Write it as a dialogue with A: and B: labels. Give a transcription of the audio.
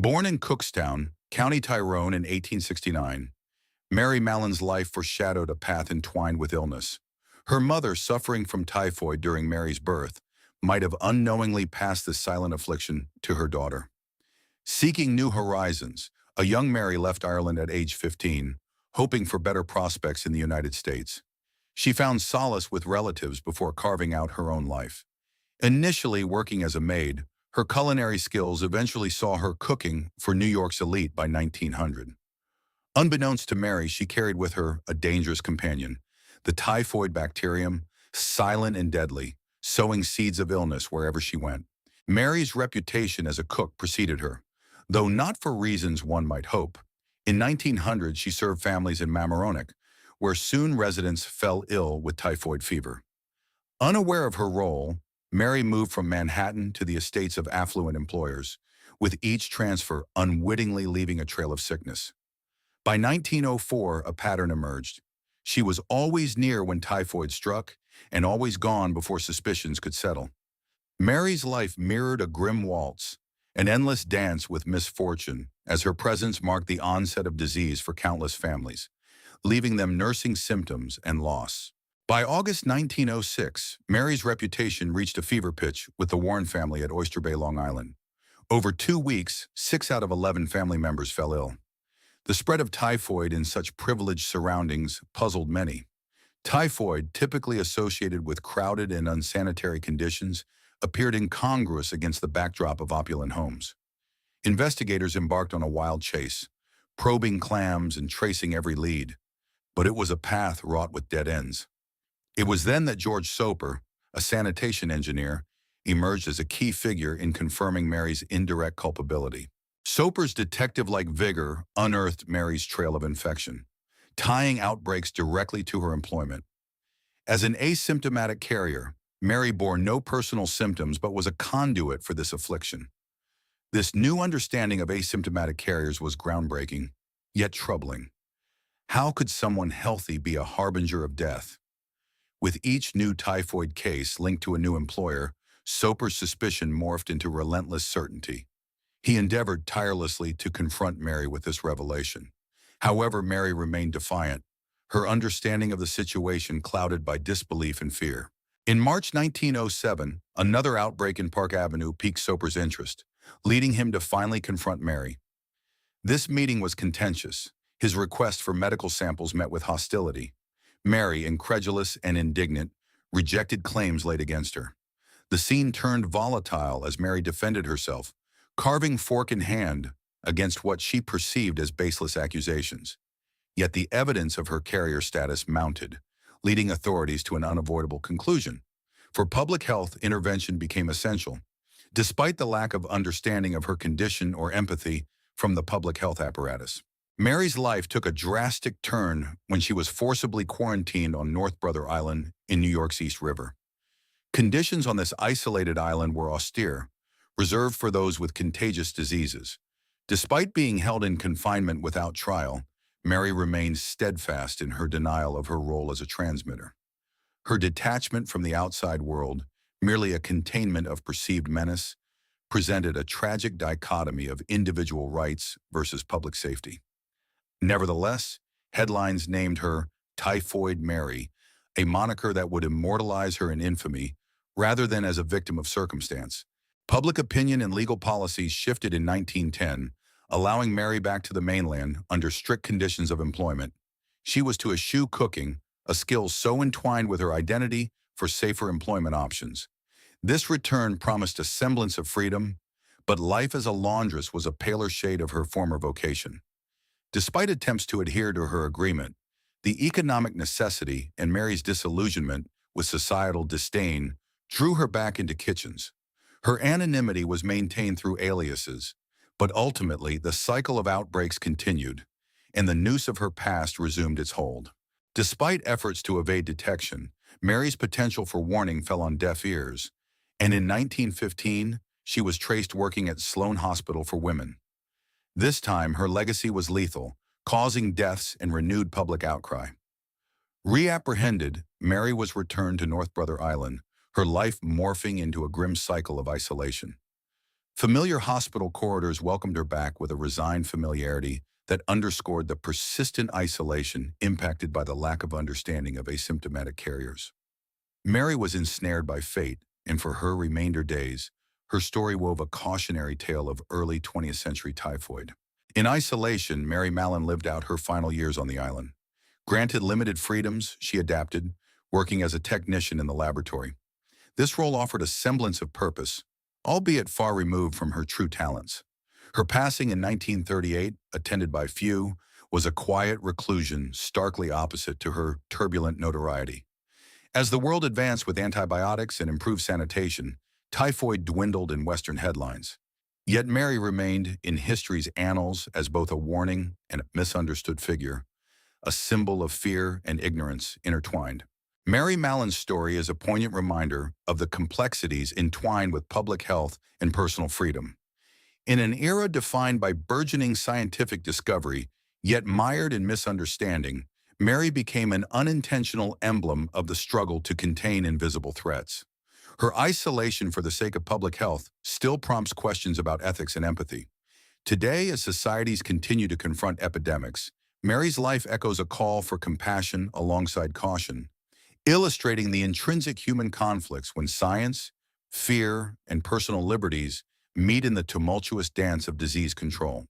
A: Born in Cookstown, County Tyrone in 1869, Mary Mallon's life foreshadowed a path entwined with illness. Her mother, suffering from typhoid during Mary's birth, might have unknowingly passed this silent affliction to her daughter. Seeking new horizons, a young Mary left Ireland at age 15, hoping for better prospects in the United States. She found solace with relatives before carving out her own life. Initially working as a maid, her culinary skills eventually saw her cooking for New York's elite by 1900. Unbeknownst to Mary, she carried with her a dangerous companion, the typhoid bacterium, silent and deadly, sowing seeds of illness wherever she went. Mary's reputation as a cook preceded her, though not for reasons one might hope. In 1900, she served families in Mamaroneck, where soon residents fell ill with typhoid fever. Unaware of her role, Mary moved from Manhattan to the estates of affluent employers, with each transfer unwittingly leaving a trail of sickness. By 1904, a pattern emerged. She was always near when typhoid struck, and always gone before suspicions could settle. Mary's life mirrored a grim waltz, an endless dance with misfortune, as her presence marked the onset of disease for countless families, leaving them nursing symptoms and loss. By August 1906, Mary's reputation reached a fever pitch with the Warren family at Oyster Bay, Long Island. Over 2 weeks, 6 out of 11 family members fell ill. The spread of typhoid in such privileged surroundings puzzled many. Typhoid, typically associated with crowded and unsanitary conditions, appeared incongruous against the backdrop of opulent homes. Investigators embarked on a wild chase, probing clams and tracing every lead. But it was a path wrought with dead ends. It was then that George Soper, a sanitation engineer, emerged as a key figure in confirming Mary's indirect culpability. Soper's detective-like vigor unearthed Mary's trail of infection, tying outbreaks directly to her employment. As an asymptomatic carrier, Mary bore no personal symptoms but was a conduit for this affliction. This new understanding of asymptomatic carriers was groundbreaking, yet troubling. How could someone healthy be a harbinger of death? With each new typhoid case linked to a new employer, Soper's suspicion morphed into relentless certainty. He endeavored tirelessly to confront Mary with this revelation. However, Mary remained defiant, her understanding of the situation clouded by disbelief and fear. In March 1907, another outbreak in Park Avenue piqued Soper's interest, leading him to finally confront Mary. This meeting was contentious. His request for medical samples met with hostility. Mary, incredulous and indignant, rejected claims laid against her. The scene turned volatile as Mary defended herself, carving fork in hand against what she perceived as baseless accusations. Yet the evidence of her carrier status mounted, leading authorities to an unavoidable conclusion. For public health, intervention became essential, despite the lack of understanding of her condition or empathy from the public health apparatus. Mary's life took a drastic turn when she was forcibly quarantined on North Brother Island in New York's East River. Conditions on this isolated island were austere, reserved for those with contagious diseases. Despite being held in confinement without trial, Mary remained steadfast in her denial of her role as a transmitter. Her detachment from the outside world, merely a containment of perceived menace, presented a tragic dichotomy of individual rights versus public safety. Nevertheless, headlines named her Typhoid Mary, a moniker that would immortalize her in infamy rather than as a victim of circumstance. Public opinion and legal policies shifted in 1910, allowing Mary back to the mainland under strict conditions of employment. She was to eschew cooking, a skill so entwined with her identity, for safer employment options. This return promised a semblance of freedom, but life as a laundress was a paler shade of her former vocation. Despite attempts to adhere to her agreement, the economic necessity and Mary's disillusionment with societal disdain drew her back into kitchens. Her anonymity was maintained through aliases, but ultimately the cycle of outbreaks continued, and the noose of her past resumed its hold. Despite efforts to evade detection, Mary's potential for warning fell on deaf ears, and in 1915, she was traced working at Sloan Hospital for Women. This time, her legacy was lethal, causing deaths and renewed public outcry. Reapprehended, Mary was returned to North Brother Island, her life morphing into a grim cycle of isolation. Familiar hospital corridors welcomed her back with a resigned familiarity that underscored the persistent isolation impacted by the lack of understanding of asymptomatic carriers. Mary was ensnared by fate, and for her remainder days, her story wove a cautionary tale of early 20th century typhoid. In isolation, Mary Mallon lived out her final years on the island. Granted limited freedoms, she adapted, working as a technician in the laboratory. This role offered a semblance of purpose, albeit far removed from her true talents. Her passing in 1938, attended by few, was a quiet reclusion starkly opposite to her turbulent notoriety. As the world advanced with antibiotics and improved sanitation, typhoid dwindled in Western headlines. Yet Mary remained in history's annals as both a warning and a misunderstood figure, a symbol of fear and ignorance intertwined. Mary Mallon's story is a poignant reminder of the complexities entwined with public health and personal freedom. In an era defined by burgeoning scientific discovery, yet mired in misunderstanding, Mary became an unintentional emblem of the struggle to contain invisible threats. Her isolation for the sake of public health still prompts questions about ethics and empathy. Today, as societies continue to confront epidemics, Mary's life echoes a call for compassion alongside caution, illustrating the intrinsic human conflicts when science, fear, and personal liberties meet in the tumultuous dance of disease control.